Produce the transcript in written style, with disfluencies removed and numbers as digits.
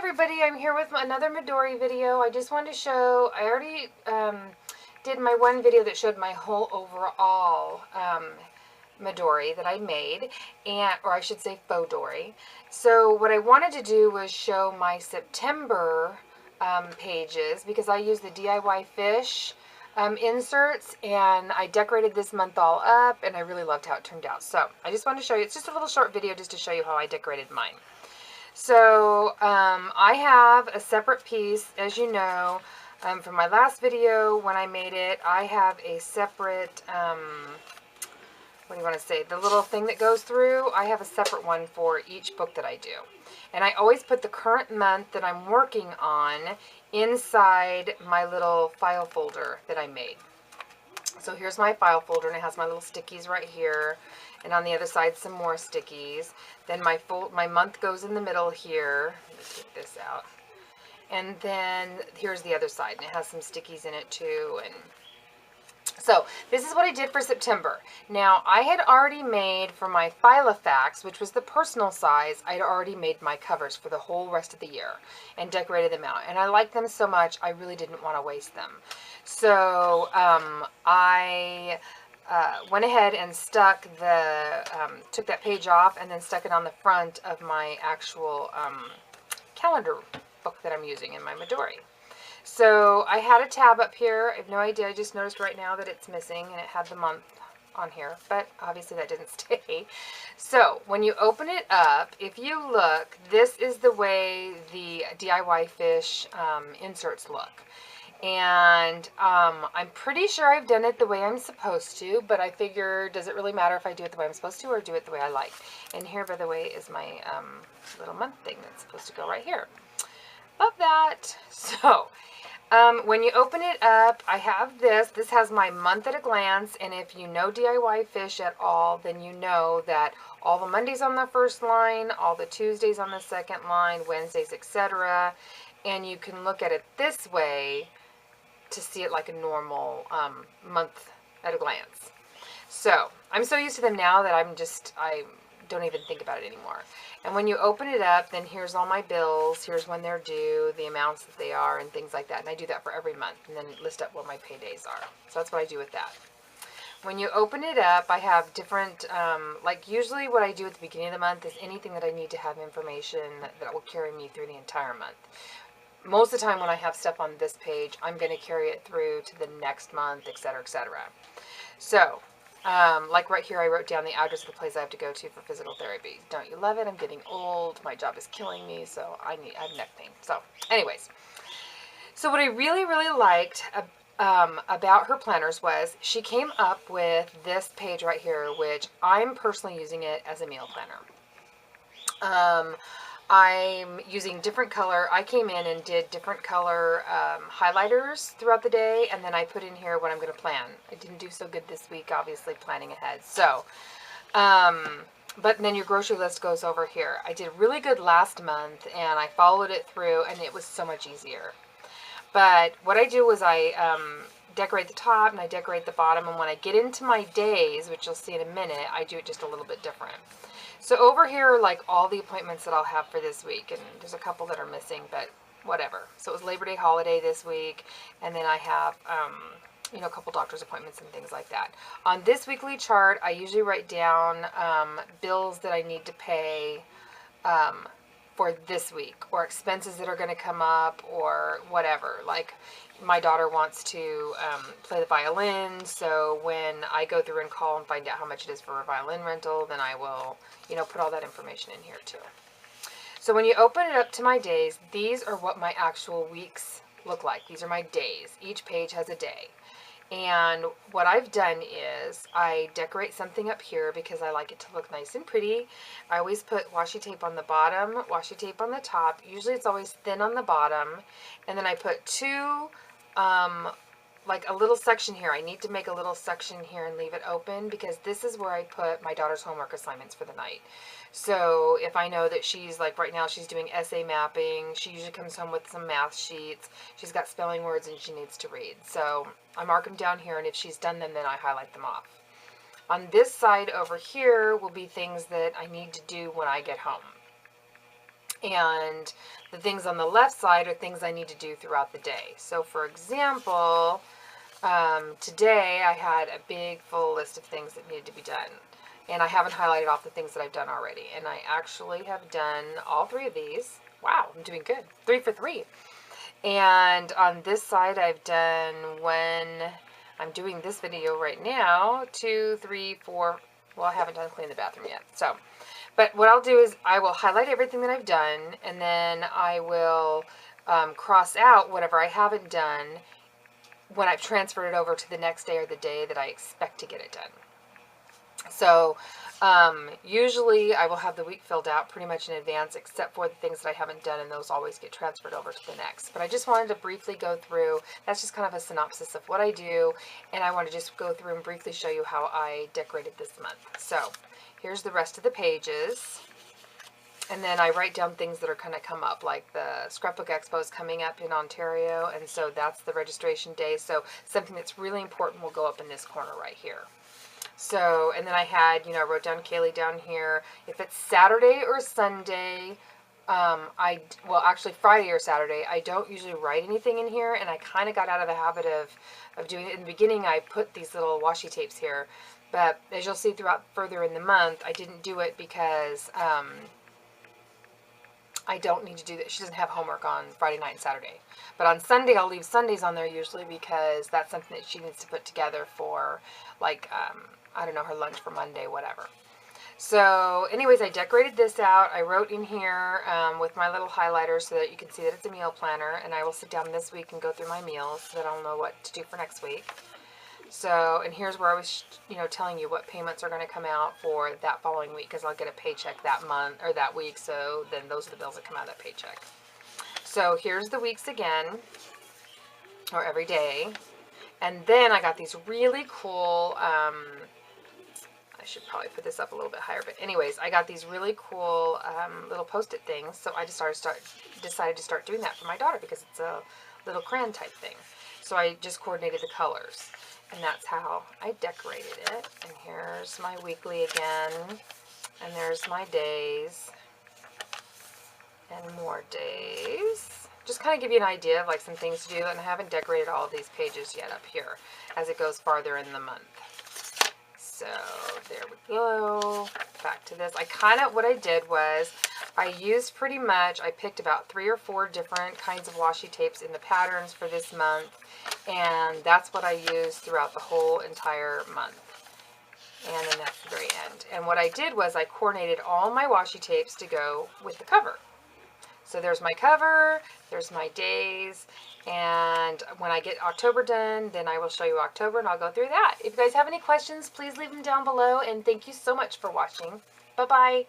everybody, I'm here with another Midori video. I just wanted to show, I already did my one video that showed my whole overall Midori that I made, or I should say faux dory. So what I wanted to do was show my September pages, because I use the Diyfish inserts, and I decorated this month all up, and I really loved how it turned out. So I just wanted to show you, it's just a little short video just to show you how I decorated mine. So I have a separate piece, as you know, from my last video when I made it. I have a separate, what do you want to say, the little thing that goes through. I have a separate one for each book that I do. And I always put the current month that I'm working on inside my little file folder that I made. So here's my file folder, and it has my little stickies right here, and on the other side some more stickies. Then my month goes in the middle here. Let me take this out. And then here's the other side, and it has some stickies in it too. And so this is what I did for September. Now, I had already made for my Filofax, which was the personal size, I'd already made my covers for the whole rest of the year and decorated them out. And I liked them so much, I really didn't want to waste them. So I went ahead and stuck took that page off and then stuck it on the front of my actual calendar book that I'm using in my Midori. So I had a tab up here. I have no idea. I just noticed right now that it's missing, and it had the month on here, but obviously that didn't stay. So when you open it up, if you look, this is the way the Diyfish inserts look. And I'm pretty sure I've done it the way I'm supposed to, but I figure, does it really matter if I do it the way I'm supposed to or do it the way I like? And here, by the way, is my little month thing that's supposed to go right here. Love that. So when you open it up, I have this. This has my month at a glance, and if you know Diyfish at all, then you know that all the Mondays on the first line, all the Tuesdays on the second line, Wednesdays, etc. And you can look at it this way to see it like a normal month at a glance. So I'm so used to them now that I don't even think about it anymore. And when you open it up, then here's all my bills. Here's when they're due, the amounts that they are, and things like that. And I do that for every month, and then list up what my paydays are. So that's what I do with that. When you open it up, I have different, like usually what I do at the beginning of the month is anything that I need to have information that will carry me through the entire month. Most of the time when I have stuff on this page, I'm going to carry it through to the next month, etc., etc. So, like right here, I wrote down the address of the place I have to go to for physical therapy. Don't you love it? I'm getting old. My job is killing me, so I have neck pain. So, anyways. So what I really, really liked about her planners was she came up with this page right here, which I'm personally using it as a meal planner. I'm using different color. I came in and did different color highlighters throughout the day, and then I put in here what I'm going to plan. I didn't do so good this week, obviously, planning ahead. So, but then your grocery list goes over here. I did really good last month, and I followed it through, and it was so much easier. But what I do is I decorate the top, and I decorate the bottom, and when I get into my days, which you'll see in a minute, I do it just a little bit different. So over here are like all the appointments that I'll have for this week, and there's a couple that are missing, but whatever. So it was Labor Day holiday this week, and then I have, you know, a couple doctor's appointments and things like that. On this weekly chart, I usually write down bills that I need to pay for this week, or expenses that are going to come up, or whatever. Like my daughter wants to play the violin, so when I go through and call and find out how much it is for a violin rental, then I will, you know, put all that information in here too. So when you open it up to my days, these are what my actual weeks look like. These are my days. Each page has a day. And what I've done is I decorate something up here because I like it to look nice and pretty. I always put washi tape on the bottom, washi tape on the top. Usually it's always thin on the bottom. And then I put two, like a little section here. I need to make a little section here and leave it open because this is where I put my daughter's homework assignments for the night. So if I know that she's, like right now, she's doing essay mapping, she usually comes home with some math sheets, she's got spelling words and she needs to read. So I mark them down here, and if she's done them, then I highlight them off. On this side over here will be things that I need to do when I get home. And the things on the left side are things I need to do throughout the day. So for example, today I had a big full list of things that needed to be done. And I haven't highlighted off the things that I've done already. And I actually have done all 3 of these. Wow, I'm doing good. 3 for 3. And on this side I've done, when I'm doing this video right now, 2, 3, 4, well, I haven't done clean the bathroom yet. So, but what I'll do is I will highlight everything that I've done, and then I will cross out whatever I haven't done when I've transferred it over to the next day or the day that I expect to get it done. So usually I will have the week filled out pretty much in advance, except for the things that I haven't done, and those always get transferred over to the next. But I just wanted to briefly go through, that's just kind of a synopsis of what I do, and I want to just go through and briefly show you how I decorated this month. So here's the rest of the pages. And then I write down things that are going to come up, like the Scrapbook Expo is coming up in Ontario, and so that's the registration day. So something that's really important will go up in this corner right here. So, and then I had, you know, I wrote down Kaylee down here. If it's Saturday or Sunday, well, actually Friday or Saturday, I don't usually write anything in here, and I kind of got out of the habit of doing it. In the beginning, I put these little washi tapes here, but as you'll see throughout further in the month, I didn't do it because I don't need to do that. She doesn't have homework on Friday night and Saturday. But on Sunday, I'll leave Sundays on there usually because that's something that she needs to put together for, like, I don't know, her lunch for Monday, whatever. So anyways, I decorated this out. I wrote in here with my little highlighter so that you can see that it's a meal planner. And I will sit down this week and go through my meals so that I'll know what to do for next week. So, and here's where I was, you know, telling you what payments are going to come out for that following week, because I'll get a paycheck that month or that week. So then those are the bills that come out of that paycheck. So here's the weeks again, or every day. And then I got these really cool, I should probably put this up a little bit higher, but anyways, I got these really cool little post-it things. So I just decided to start doing that for my daughter because it's a little crayon type thing. So I just coordinated the colors. And that's how I decorated it. And here's my weekly again. And there's my days. And more days. Just kind of give you an idea of like some things to do. And I haven't decorated all of these pages yet up here as it goes farther in the month. So there we go. Back to this. What I did was I used pretty much, I picked about 3 or 4 different kinds of washi tapes in the patterns for this month. And that's what I used throughout the whole entire month. And then that's the very end. And what I did was I coordinated all my washi tapes to go with the cover. So there's my cover, there's my days, and when I get October done, then I will show you October and I'll go through that. If you guys have any questions, please leave them down below, and thank you so much for watching. Bye-bye.